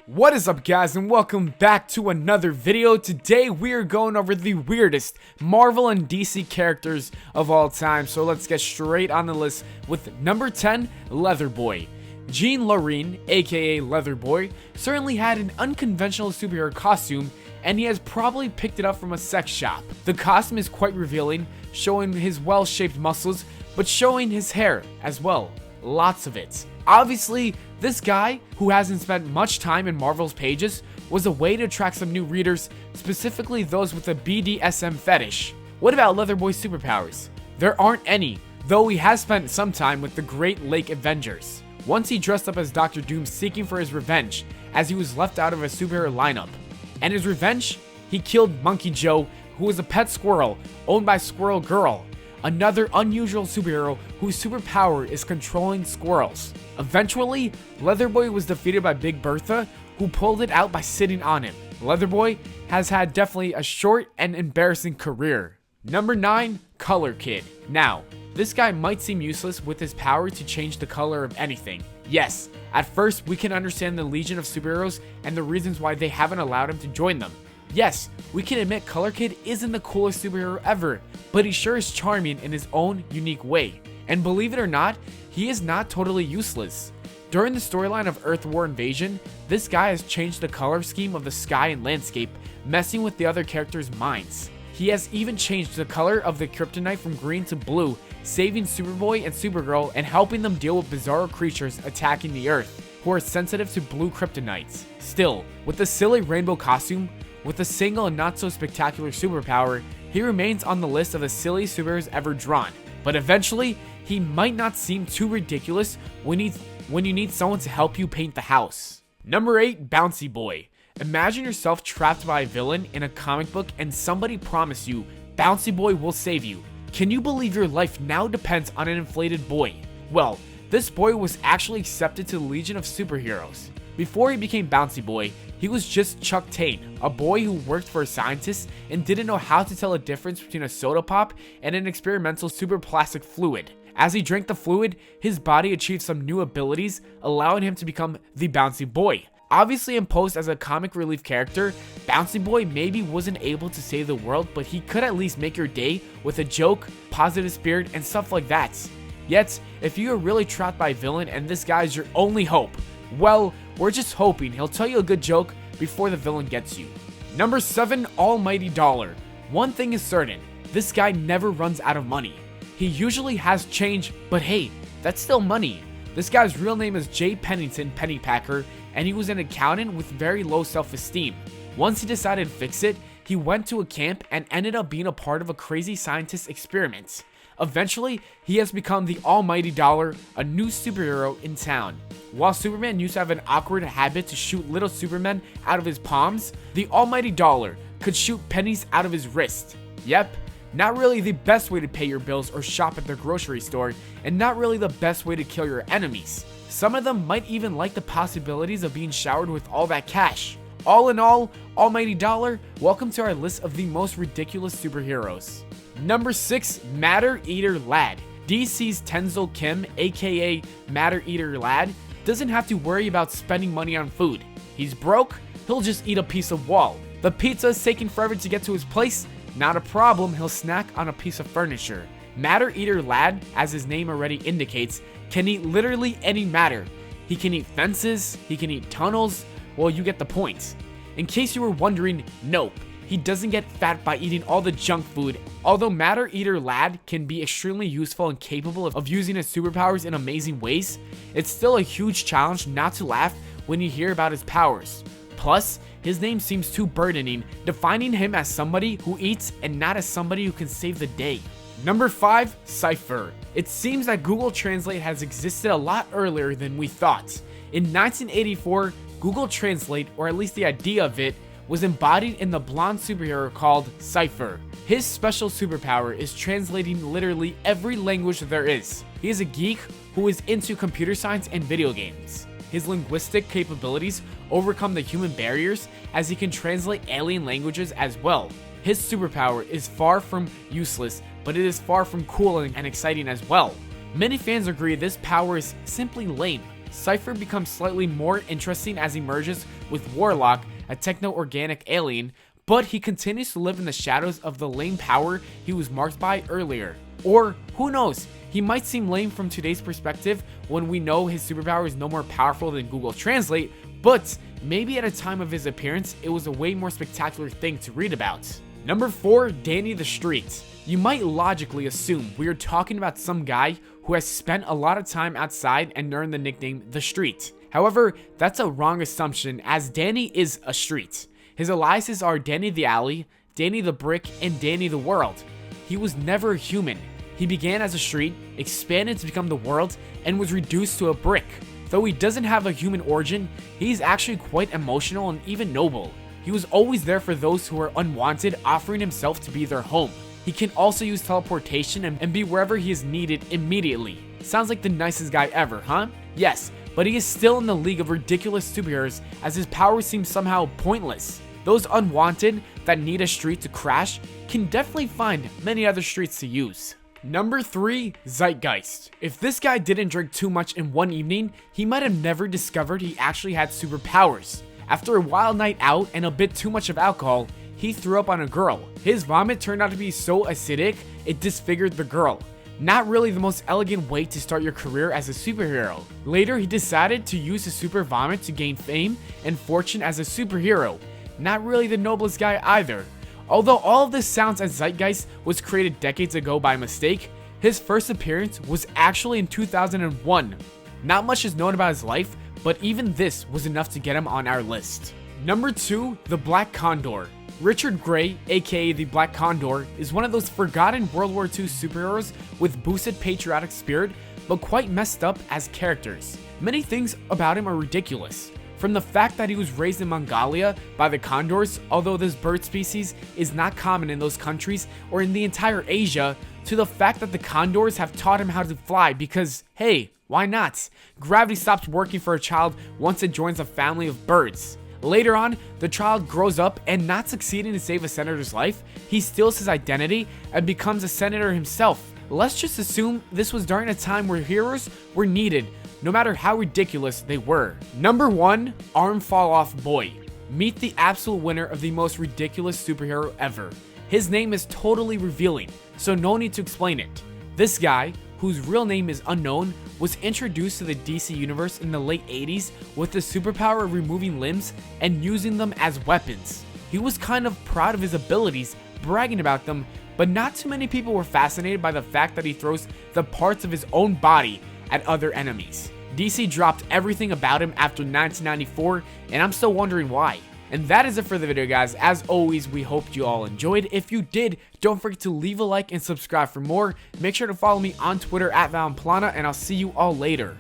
What is up, guys, and welcome back to another video. Today we are going over the weirdest Marvel and DC characters of all time, so let's get straight on the list with number 10, Leatherboy. Jean Lorraine, aka Leatherboy, certainly had an unconventional superhero costume, and he has probably picked it up from a sex shop. The costume is quite revealing, showing his well-shaped muscles, but showing his hair as well. Lots of it. Obviously, this guy, who hasn't spent much time in Marvel's pages, was a way to attract some new readers, specifically those with a BDSM fetish. What about Leatherboy's superpowers? There aren't any, though he has spent some time with the Great Lake Avengers. Once he dressed up as Dr. Doom seeking for his revenge, as he was left out of a superhero lineup. And his revenge? He killed Monkey Joe, who was a pet squirrel owned by Squirrel Girl, another unusual superhero whose superpower is controlling squirrels. Eventually, Leatherboy was defeated by Big Bertha, who pulled it out by sitting on him. Leatherboy has had definitely a short and embarrassing career. Number 9, Color Kid. Now, this guy might seem useless with his power to change the color of anything. Yes, at first we can understand the Legion of Superheroes and the reasons why they haven't allowed him to join them. Yes, we can admit Color Kid isn't the coolest superhero ever, but he sure is charming in his own unique way. And believe it or not, he is not totally useless. During the storyline of Earth War Invasion, this guy has changed the color scheme of the sky and landscape, messing with the other characters' minds. He has even changed the color of the kryptonite from green to blue, saving Superboy and Supergirl and helping them deal with bizarre creatures attacking the Earth, who are sensitive to blue kryptonites. Still, with the silly rainbow costume, with a single and not so spectacular superpower, he remains on the list of the silliest superheroes ever drawn. But eventually, he might not seem too ridiculous when you need someone to help you paint the house. Number 8, Bouncy Boy. Imagine yourself trapped by a villain in a comic book and somebody promised you, Bouncy Boy will save you. Can you believe your life now depends on an inflated boy? Well, this boy was actually accepted to the Legion of Superheroes. Before he became Bouncy Boy, he was just Chuck Tain, a boy who worked for a scientist and didn't know how to tell a difference between a soda pop and an experimental superplastic fluid. As he drank the fluid, his body achieved some new abilities, allowing him to become the Bouncy Boy. Obviously imposed as a comic relief character, Bouncy Boy maybe wasn't able to save the world, but he could at least make your day with a joke, positive spirit, and stuff like that. Yet, if you are really trapped by a villain and this guy is your only hope, well, we're just hoping he'll tell you a good joke before the villain gets you. Number 7, Almighty Dollar. One thing is certain, this guy never runs out of money. He usually has change, but hey, that's still money. This guy's real name is Jay Pennington Pennypacker, and he was an accountant with very low self-esteem. Once he decided to fix it, he went to a camp and ended up being a part of a crazy scientist experiment. Eventually, he has become the Almighty Dollar, a new superhero in town. While Superman used to have an awkward habit to shoot little Supermen out of his palms, the Almighty Dollar could shoot pennies out of his wrist. Yep, not really the best way to pay your bills or shop at the grocery store, and not really the best way to kill your enemies. Some of them might even like the possibilities of being showered with all that cash. All in all, Almighty Dollar, welcome to our list of the most ridiculous superheroes. Number 6, Matter Eater Lad. DC's Tenzil Kim, aka Matter Eater Lad, doesn't have to worry about spending money on food. He's broke, he'll just eat a piece of wall. The pizza is taking forever to get to his place, not a problem, he'll snack on a piece of furniture. Matter Eater Lad, as his name already indicates, can eat literally any matter. He can eat fences, he can eat tunnels, well, you get the point. In case you were wondering, nope, he doesn't get fat by eating all the junk food. Although Matter Eater Lad can be extremely useful and capable of using his superpowers in amazing ways, it's still a huge challenge not to laugh when you hear about his powers. Plus, his name seems too burdening, defining him as somebody who eats and not as somebody who can save the day. Number 5, Cypher. It seems that Google Translate has existed a lot earlier than we thought. In 1984, Google Translate, or at least the idea of it, was embodied in the blonde superhero called Cypher. His special superpower is translating literally every language there is. He is a geek who is into computer science and video games. His linguistic capabilities overcome the human barriers as he can translate alien languages as well. His superpower is far from useless, but it is far from cool and exciting as well. Many fans agree this power is simply lame. Cypher becomes slightly more interesting as he merges with Warlock, a techno-organic alien, but he continues to live in the shadows of the lame power he was marked by earlier. Or, who knows, he might seem lame from today's perspective when we know his superpower is no more powerful than Google Translate, but maybe at a time of his appearance, it was a way more spectacular thing to read about. Number 4, Danny the Street. You might logically assume we are talking about some guy who has spent a lot of time outside and earned the nickname The Street. However, that's a wrong assumption, as Danny is a street. His aliases are Danny the Alley, Danny the Brick, and Danny the World. He was never a human. He began as a street, expanded to become the world, and was reduced to a brick. Though he doesn't have a human origin, he's actually quite emotional and even noble. He was always there for those who were unwanted, offering himself to be their home. He can also use teleportation and be wherever he is needed immediately. Sounds like the nicest guy ever, huh? Yes, but he is still in the league of ridiculous superheroes, as his powers seem somehow pointless. Those unwanted that need a street to crash can definitely find many other streets to use. Number 3, Zeitgeist. If this guy didn't drink too much in one evening, he might have never discovered he actually had superpowers. After a wild night out and a bit too much of alcohol, he threw up on a girl. His vomit turned out to be so acidic, it disfigured the girl. Not really the most elegant way to start your career as a superhero. Later, he decided to use his super vomit to gain fame and fortune as a superhero. Not really the noblest guy either. Although all of this sounds as Zeitgeist was created decades ago by mistake, his first appearance was actually in 2001. Not much is known about his life, but even this was enough to get him on our list. Number 2, the Black Condor. Richard Gray, aka the Black Condor, is one of those forgotten World War II superheroes with boosted patriotic spirit, but quite messed up as characters. Many things about him are ridiculous. From the fact that he was raised in Mongolia by the condors, although this bird species is not common in those countries or in the entire Asia, to the fact that the condors have taught him how to fly because, hey, why not? Gravity stops working for a child once it joins a family of birds. Later on, the child grows up and, not succeeding to save a senator's life, he steals his identity and becomes a senator himself. Let's just assume this was during a time where heroes were needed, no matter how ridiculous they were. Number 1, Arm Fall Off Boy. Meet the absolute winner of the most ridiculous superhero ever. His name is totally revealing, so no need to explain it. This guy, whose real name is unknown, was introduced to the DC universe in the late 80s with the superpower of removing limbs and using them as weapons. He was kind of proud of his abilities, bragging about them, but not too many people were fascinated by the fact that he throws the parts of his own body at other enemies. DC dropped everything about him after 1994, and I'm still wondering why. And that is it for the video, guys. As always, we hope you all enjoyed. If you did, don't forget to leave a like and subscribe for more. Make sure to follow me on Twitter at Valplana, and I'll see you all later.